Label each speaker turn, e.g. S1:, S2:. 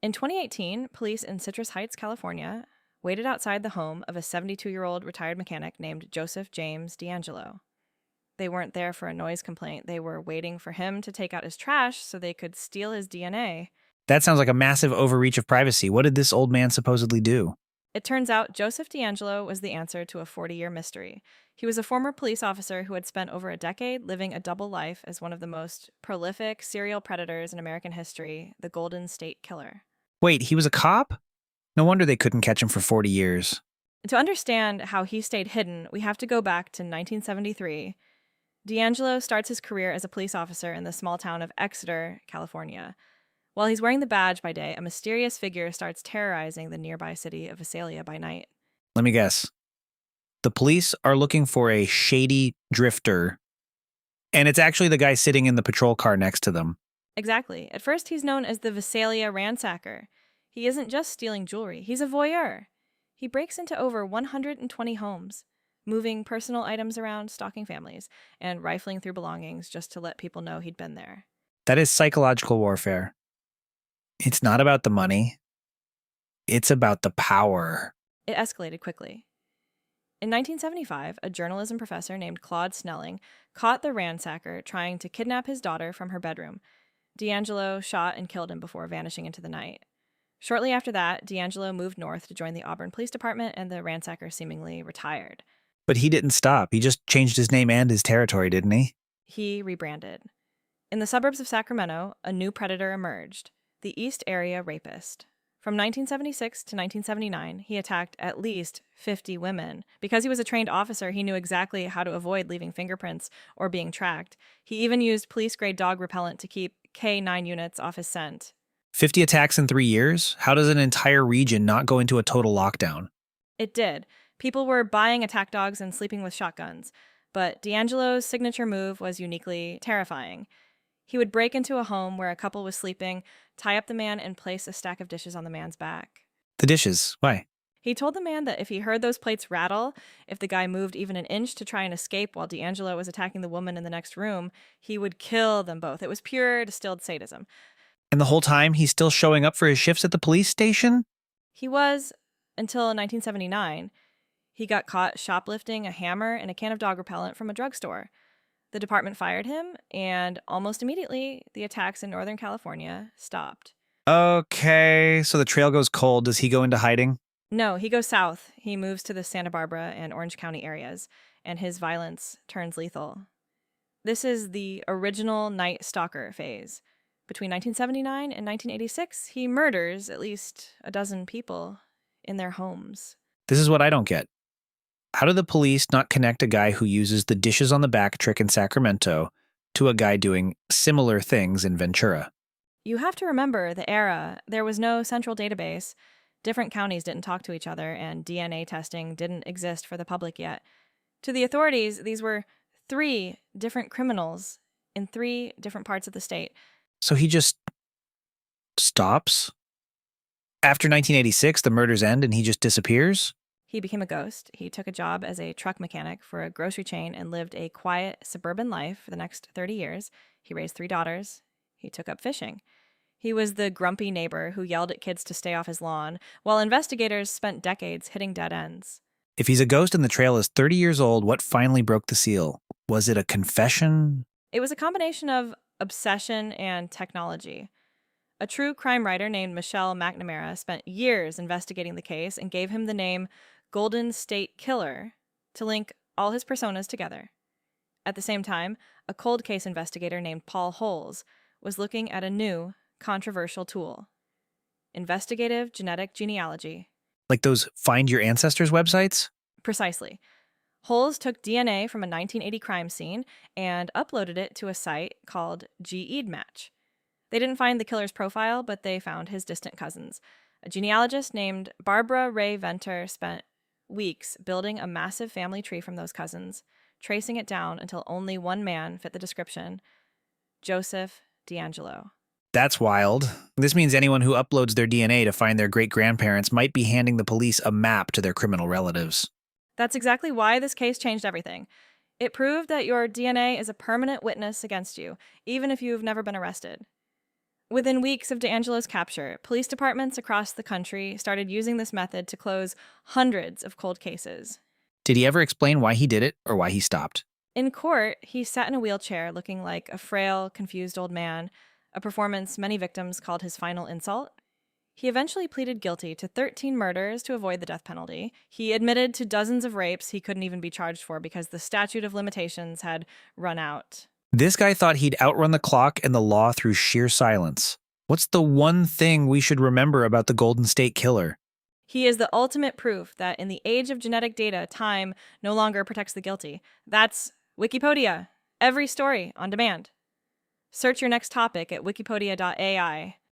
S1: In 2018, police in Citrus Heights, California, waited outside the home of a 72-year-old retired mechanic named Joseph James DeAngelo. They weren't there for a noise complaint. They were waiting for him to take out his trash so they could steal his DNA.
S2: That sounds like a massive overreach of privacy. What did this old man supposedly do?
S1: It turns out Joseph DeAngelo was the answer to a 40-year mystery. He was a former police officer who had spent over a decade living a double life as one of the most prolific serial predators in American history, the Golden State Killer.
S2: Wait, he was a cop? No wonder they couldn't catch him for 40 years.
S1: To understand how he stayed hidden, we have to go back to 1973. DeAngelo starts his career as a police officer in the small town of Exeter, California. While he's wearing the badge by day, a mysterious figure starts terrorizing the nearby city of Visalia by night.
S2: Let me guess. The police are looking for a shady drifter, and it's actually the guy sitting in the patrol car next to them.
S1: Exactly. At first, he's known as the Visalia Ransacker. He isn't just stealing jewelry, he's a voyeur. He breaks into over 120 homes, moving personal items around, stalking families, and rifling through belongings just to let people know he'd been there.
S2: That is psychological warfare. It's not about the money. It's about the power.
S1: It escalated quickly. In 1975, a journalism professor named Claude Snelling caught the ransacker trying to kidnap his daughter from her bedroom. DeAngelo shot and killed him before vanishing into the night. Shortly after that, DeAngelo moved north to join the Auburn Police Department, and the ransacker seemingly retired.
S2: But he didn't stop. He just changed his name and his territory, didn't he?
S1: He rebranded. In the suburbs of Sacramento, a new predator emerged, the East Area Rapist. From 1976 to 1979, he attacked at least 50 women. Because he was a trained officer, he knew exactly how to avoid leaving fingerprints or being tracked. He even used police-grade dog repellent to keep K9 units off his scent.
S2: 50 attacks in 3 years? How does an entire region not go into a total lockdown?
S1: It did. People were buying attack dogs and sleeping with shotguns. But DeAngelo's signature move was uniquely terrifying. He would break into a home where a couple was sleeping, tie up the man, and place a stack of dishes on the man's back.
S2: The dishes. Why?
S1: He told the man that if he heard those plates rattle, if the guy moved even an inch to try and escape while DeAngelo was attacking the woman in the next room, he would kill them both. It was pure distilled sadism.
S2: And the whole time he's still showing up for his shifts at the police station?
S1: He was, until 1979. He got caught shoplifting a hammer and a can of dog repellent from a drugstore. The department fired him, and almost immediately, the attacks in Northern California stopped.
S2: Okay, so the trail goes cold. Does he go into hiding?
S1: No, he goes south. He moves to the Santa Barbara and Orange County areas, and his violence turns lethal. This is the original Night Stalker phase. Between 1979 and 1986, he murders at least a dozen people in their homes.
S2: This is what I don't get. How do the police not connect a guy who uses the dishes on the back trick in Sacramento to a guy doing similar things in Ventura?
S1: You have to remember the era. There was no central database. Different counties didn't talk to each other, and DNA testing didn't exist for the public yet. To the authorities, these were 3 different criminals in 3 different parts of the state.
S2: So he just stops? After 1986, the murders end and he just disappears?
S1: He became a ghost. He took a job as a truck mechanic for a grocery chain and lived a quiet suburban life for the next 30 years. He raised 3 daughters. He took up fishing. He was the grumpy neighbor who yelled at kids to stay off his lawn, while investigators spent decades hitting dead ends.
S2: If he's a ghost and the trail is 30 years old, what finally broke the seal? Was it a confession?
S1: It was a combination of obsession and technology. A true crime writer named Michelle McNamara spent years investigating the case and gave him the name Golden State Killer to link all his personas together. At the same time, a cold case investigator named Paul Holes was looking at a new, controversial tool: investigative genetic genealogy.
S2: Like those Find Your Ancestors websites?
S1: Precisely. Holes took DNA from a 1980 crime scene and uploaded it to a site called GEDmatch. They didn't find the killer's profile, but they found his distant cousins. A genealogist named Barbara Ray Venter spent weeks building a massive family tree from those cousins, tracing it down until only one man fit the description: Joseph DeAngelo.
S2: That's wild. This means anyone who uploads their DNA to find their great-grandparents might be handing the police a map to their criminal relatives.
S1: That's exactly why this case changed everything. It proved that your DNA is a permanent witness against you, even if you've never been arrested. Within weeks of DeAngelo's capture, police departments across the country started using this method to close hundreds of cold cases.
S2: Did he ever explain why he did it or why he stopped?
S1: In court, he sat in a wheelchair looking like a frail, confused old man, a performance many victims called his final insult. He eventually pleaded guilty to 13 murders to avoid the death penalty. He admitted to dozens of rapes he couldn't even be charged for because the statute of limitations had run out.
S2: This guy thought he'd outrun the clock and the law through sheer silence. What's the one thing we should remember about the Golden State Killer?
S1: He is the ultimate proof that in the age of genetic data, time no longer protects the guilty. That's Wikipedia. Every story on demand. Search your next topic at wikipedia.ai.